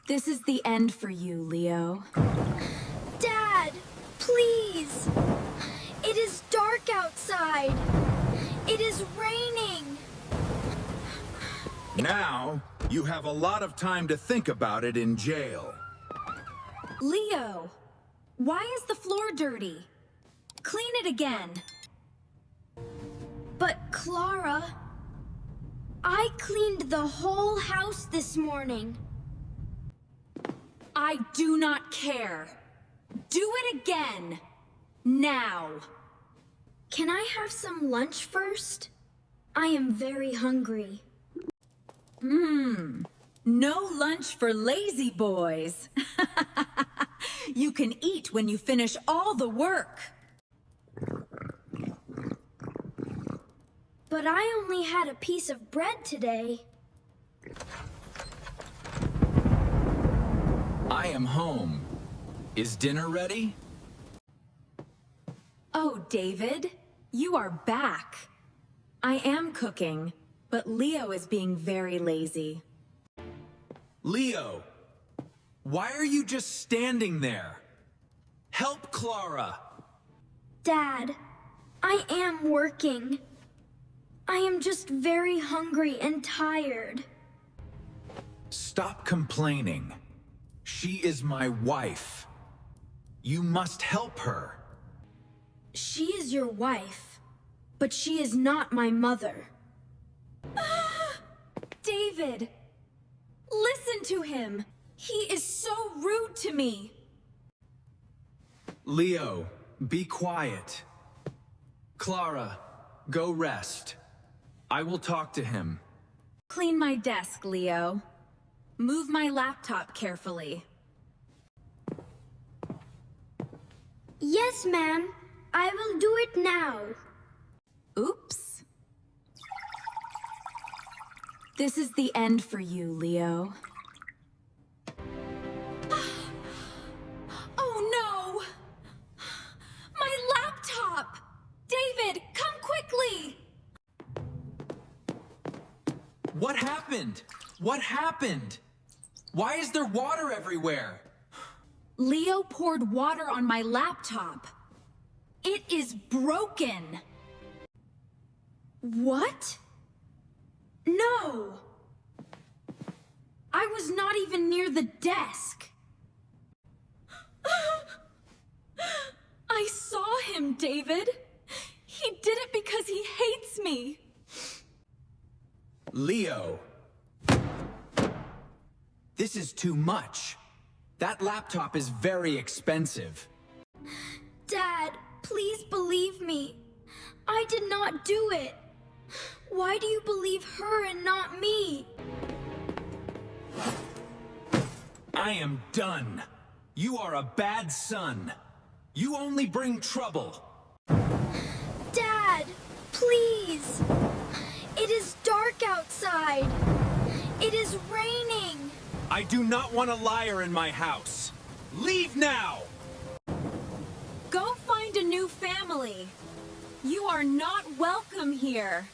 This is the end for you, Leo. Dad, please! It is dark outside. It is raining. Now, you have a lot of time to think about it in jail. Leo, why is the floor dirty? Clean it again. But Clara, I cleaned the whole house this morning. I do not care. Do it again. Now. Can I have some lunch first? I am very hungry. No lunch for lazy boys. You can eat when you finish all the work. But I only had a piece of bread today. I am home. Is dinner ready? Oh, David, you are back. I am cooking, but Leo is being very lazy. Leo, why are you just standing there? Help Clara. Dad, I am working. I am just very hungry and tired. Stop complaining. She is my wife. You must help her. She is your wife, but she is not my mother. David, listen to him. He is so rude to me. Leo, be quiet. Clara, go rest. I will talk to him. Clean my desk, Leo. Move my laptop carefully. Yes, ma'am. I will do it now. Oops. This is the end for you, Leo. Oh no! My laptop! David, come quickly! What happened? What happened? Why is there water everywhere? Leo poured water on my laptop. It is broken. What? No! I was not even near the desk. I saw him, David. He did it because he hates me. Leo. This is too much. That laptop is very expensive. Dad, please believe me. I did not do it. Why do you believe her and not me? I am done. You are a bad son. You only bring trouble. Dad, please. It is dark outside. It is raining. I do not want a liar in my house. Leave now! Go find a new family. You are not welcome here.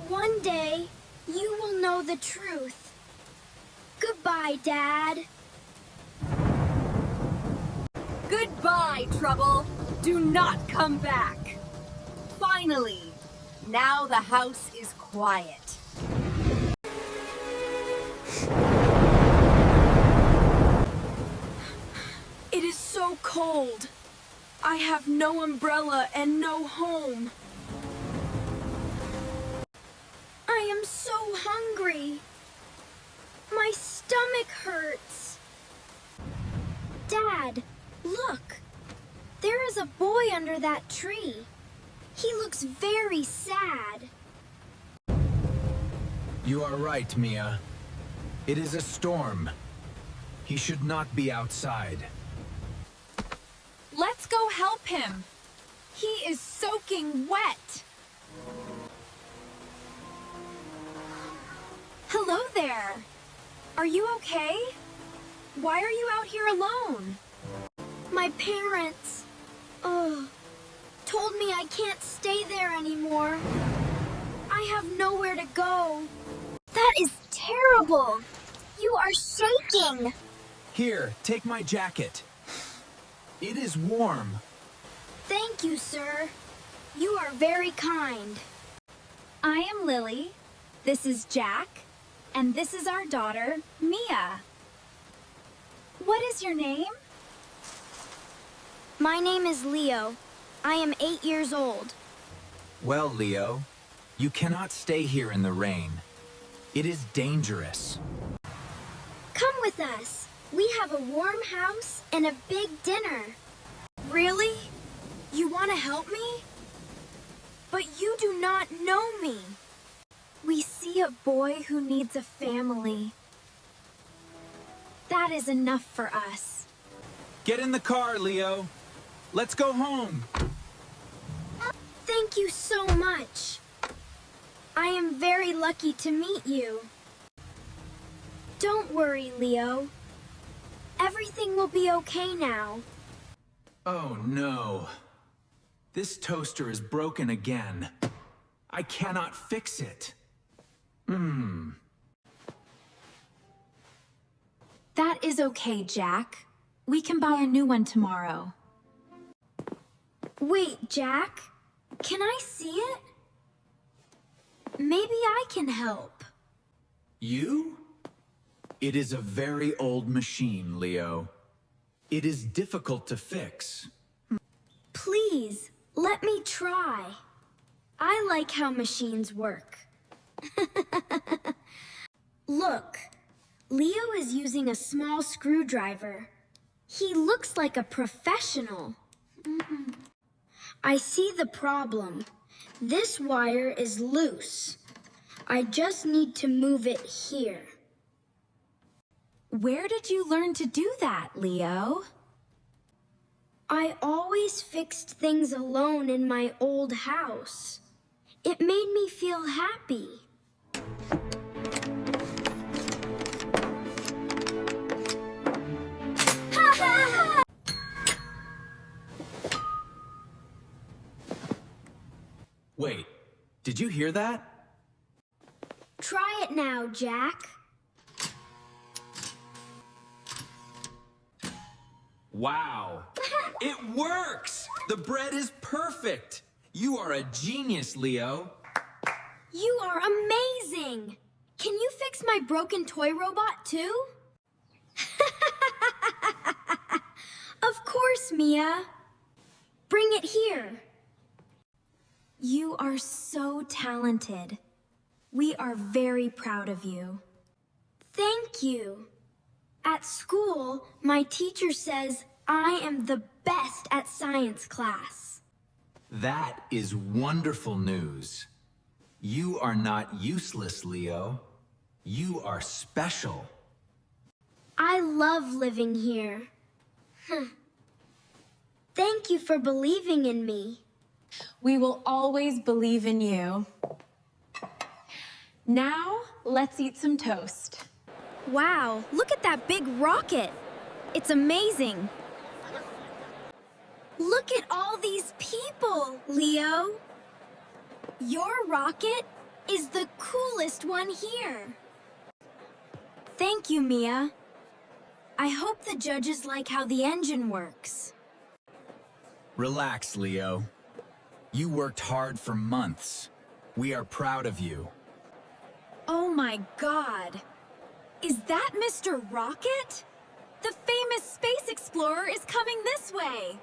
One day, you will know the truth. Goodbye, Dad. Goodbye, Trouble. Do not come back. Finally, now the house is quiet. It is so cold. I have no umbrella and no home. I am so hungry. My stomach hurts. Dad, look. There is a boy under that tree. He looks very sad. You are right, Mia. It is a storm. He should not be outside. Let's go help him. He is soaking wet. Hello there. Are you okay? Why are you out here alone? My parents, told me I can't stay there anymore. I have nowhere to go. That is terrible. You are shaking. Here, take my jacket. It is warm. Thank you, sir. You are very kind. I am Lily. This is Jack. And this is our daughter, Mia. What is your name? My name is Leo. I am 8 years old. Well, Leo, you cannot stay here in the rain. It is dangerous. Come with us. We have a warm house and a big dinner. Really? You want to help me? But you do not know me. We see a boy who needs a family. That is enough for us. Get in the car, Leo. Let's go home. Thank you so much. I am very lucky to meet you. Don't worry, Leo. Everything will be okay now. Oh no. This toaster is broken again. I cannot fix it. That is okay, Jack. We can buy a new one tomorrow. Wait, Jack. Can I see it? Maybe I can help. You? It is a very old machine, Leo. It is difficult to fix. Please, let me try. I like how machines work. Look, Leo is using a small screwdriver. He looks like a professional. I see the problem. This wire is loose. I just need to move it here. Where did you learn to do that, Leo? I always fixed things alone in my old house. It made me feel happy. Wait, did you hear that? Try it now, Jack. Wow. It works! The bread is perfect! You are a genius, Leo. You are amazing! Can you fix my broken toy robot too? Of course, Mia. Bring it here. You are so talented. We are very proud of you. Thank you. At school, my teacher says I am the best at science class. That is wonderful news. You are not useless, Leo. You are special. I love living here. Thank you for believing in me. We will always believe in you. Now, let's eat some toast. Wow, look at that big rocket. It's amazing. Look at all these people, Leo. Your rocket is the coolest one here. Thank you, Mia. I hope the judges like how the engine works. Relax, Leo. You worked hard for months. We are proud of you. Oh my God! Is that Mr. Rocket? The famous space explorer is coming this way!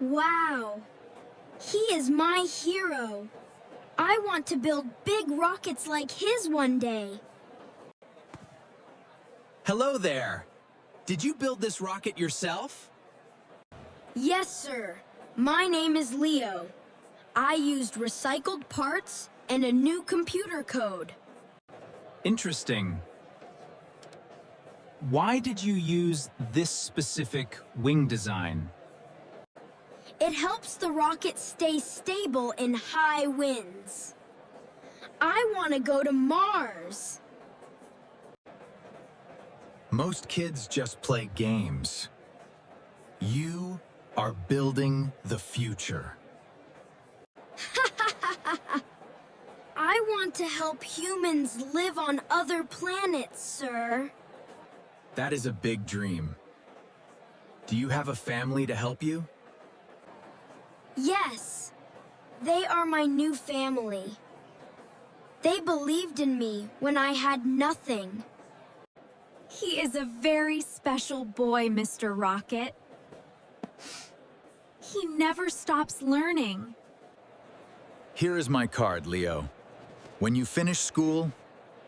Wow, he is my hero. I want to build big rockets like his one day. Hello there. Did you build this rocket yourself? Yes, sir. My name is Leo. I used recycled parts and a new computer code. Interesting. Why did you use this specific wing design? It helps the rocket stay stable in high winds. I want to go to Mars. Most kids just play games. You are building the future. want to help humans live on other planets, sir. That is a big dream. Do you have a family to help you? Yes, they are my new family. They believed in me when I had nothing. He is a very special boy, Mr. Rocket. He never stops learning. Here is my card, Leo. When you finish school,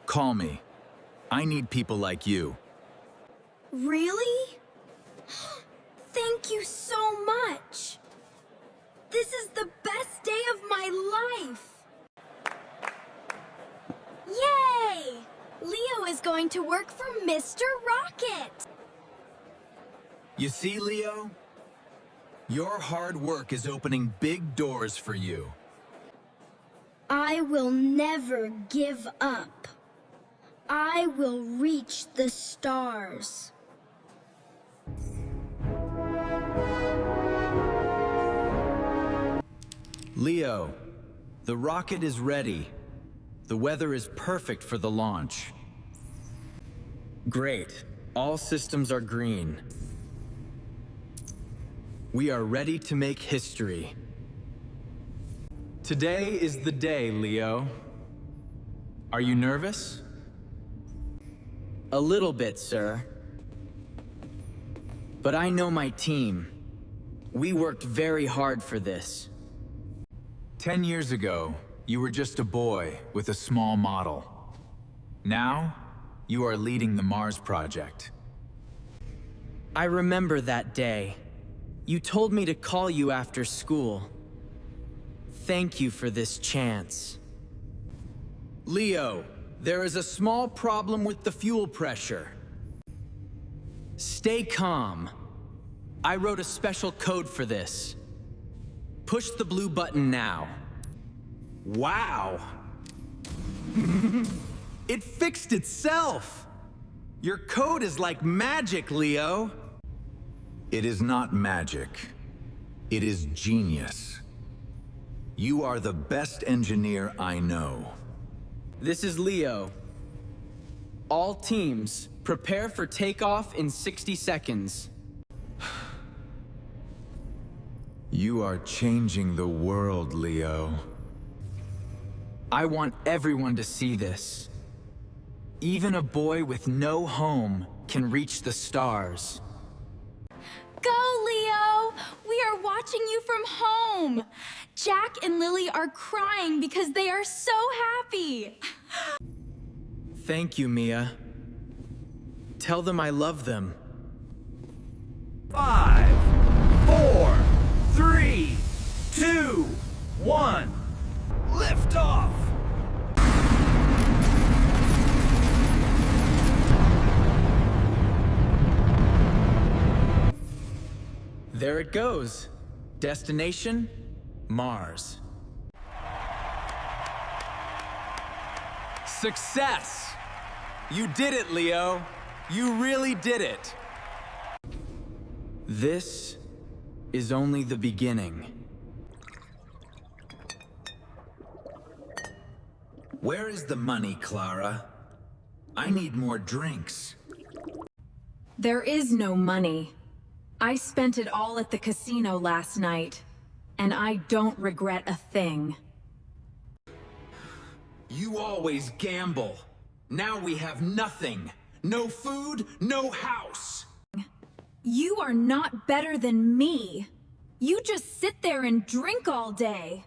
call me. I need people like you. Really? Thank you so much. This is the best day of my life. Yay! Leo is going to work for Mr. Rocket. You see, Leo? Your hard work is opening big doors for you. I will never give up. I will reach the stars. Leo, the rocket is ready. The weather is perfect for the launch. Great. All systems are green. We are ready to make history. Today is the day, Leo. Are you nervous? A little bit, sir. But I know my team. We worked very hard for this. 10 years ago, you were just a boy with a small model. Now, you are leading the Mars project. I remember that day. You told me to call you after school. Thank you for this chance. Leo, there is a small problem with the fuel pressure. Stay calm. I wrote a special code for this. Push the blue button now. Wow! It fixed itself! Your code is like magic, Leo. It is not magic. It is genius. You are the best engineer I know. This is Leo. All teams, prepare for takeoff in 60 seconds. You are changing the world, Leo. I want everyone to see this. Even a boy with no home can reach the stars. Go, Leo! We are watching you from home. Jack and Lily are crying because they are so happy. Thank you, Mia. Tell them I love them. 5, 4, 3, 2, 1. Lift off! There it goes. Destination, Mars. Success! You did it, Leo. You really did it. This is only the beginning. Where is the money, Clara? I need more drinks. There is no money. I spent it all at the casino last night, and I don't regret a thing. You always gamble. Now we have nothing. No food, no house. You are not better than me. You just sit there and drink all day.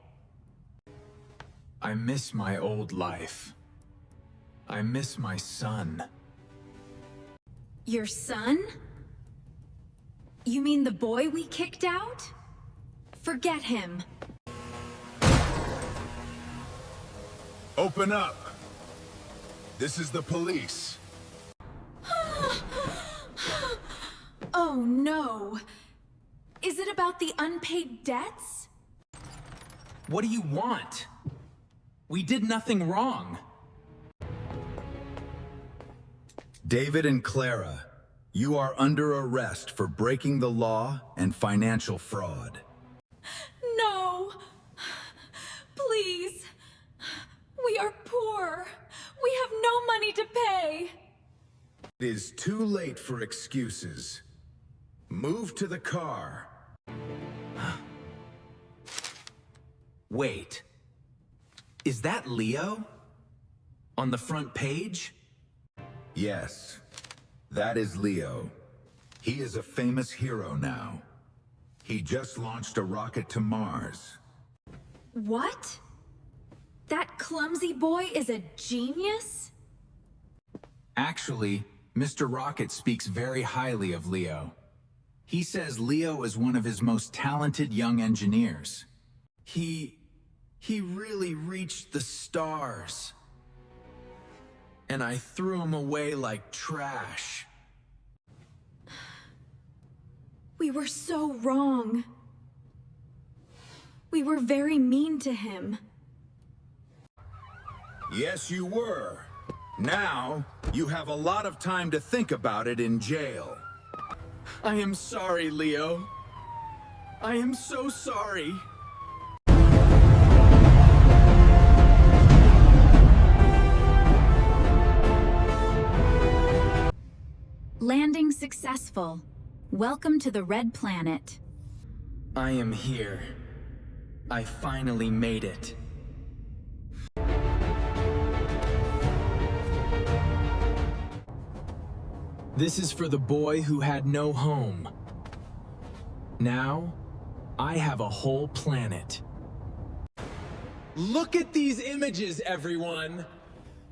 I miss my old life. I miss my son. Your son? You mean the boy we kicked out? Forget him. Open up. This is the police. Oh no. Is it about the unpaid debts? What do you want? We did nothing wrong. David and Clara, you are under arrest for breaking the law and financial fraud. No. Please. We are poor. It is too late for excuses. Move to the car. Wait. Is that Leo? On the front page? Yes, that is Leo. He is a famous hero now. He just launched a rocket to Mars. What? That clumsy boy is a genius? Actually, Mr. Rocket speaks very highly of Leo. He says Leo is one of his most talented young engineers. He really reached the stars. And I threw him away like trash. We were so wrong. We were very mean to him. Yes, you were. Now, you have a lot of time to think about it in jail. I am sorry, Leo. I am so sorry. Landing successful. Welcome to the Red Planet. I am here. I finally made it. This is for the boy who had no home. Now, I have a whole planet. Look at these images, everyone!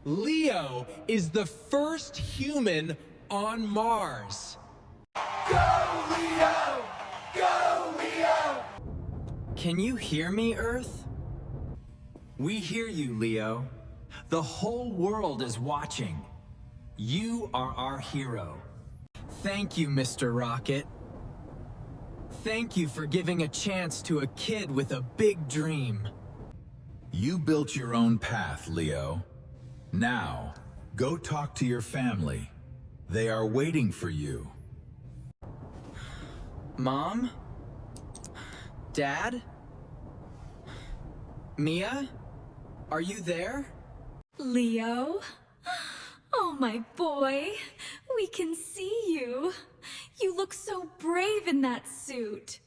Leo is the first human on Mars. Go, Leo! Go, Leo! Can you hear me, Earth? We hear you, Leo. The whole world is watching. You are our hero. Thank you, Mr. Rocket. Thank you for giving a chance to a kid with a big dream. You built your own path, Leo. Now, go talk to your family. They are waiting for you. Mom? Dad? Mia? Are you there? Leo? Oh, my boy. We can see you. You look so brave in that suit.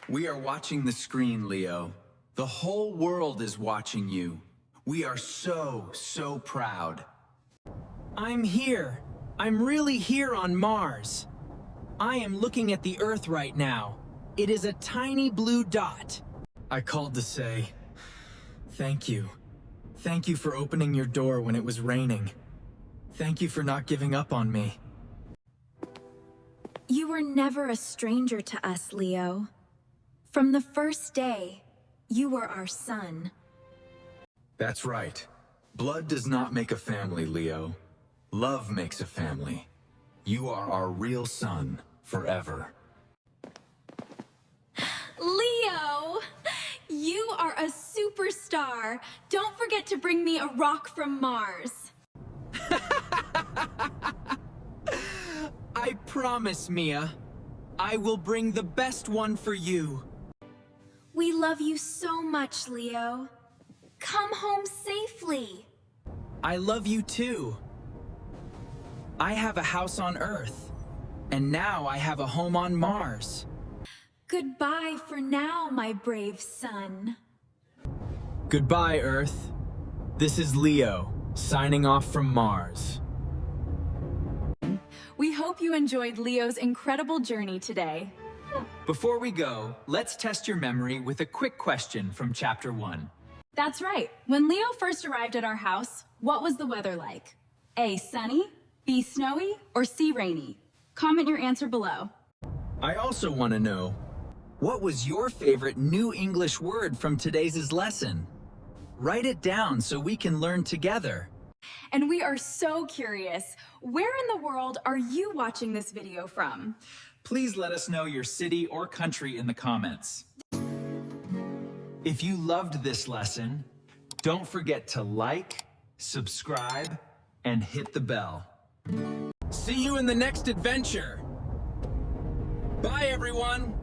We are watching the screen, Leo. The whole world is watching you. We are so proud. I'm here. I'm really here on Mars. I am looking at the Earth right now. It is a tiny blue dot. I called to say, thank you. Thank you for opening your door when it was raining. Thank you for not giving up on me. You were never a stranger to us, Leo. From the first day, you were our son. That's right. Blood does not make a family, Leo. Love makes a family. You are our real son forever. Leo! You are a superstar. Don't forget to bring me a rock from Mars. I promise, Mia. I will bring the best one for you. We love you so much, Leo. Come home safely. I love you too. I have a house on Earth, and now I have a home on Mars. Goodbye for now, my brave son. Goodbye, Earth. This is Leo, signing off from Mars. We hope you enjoyed Leo's incredible journey today. Before we go, let's test your memory with a quick question from Chapter 1. That's right. When Leo first arrived at our house, what was the weather like? A, sunny, B, snowy, or C, rainy? Comment your answer below. I also want to know, what was your favorite new English word from today's lesson? Write it down so we can learn together. And we are so curious, where in the world are you watching this video from? Please let us know your city or country in the comments. If you loved this lesson, don't forget to like, subscribe, and hit the bell. See you in the next adventure. Bye, everyone.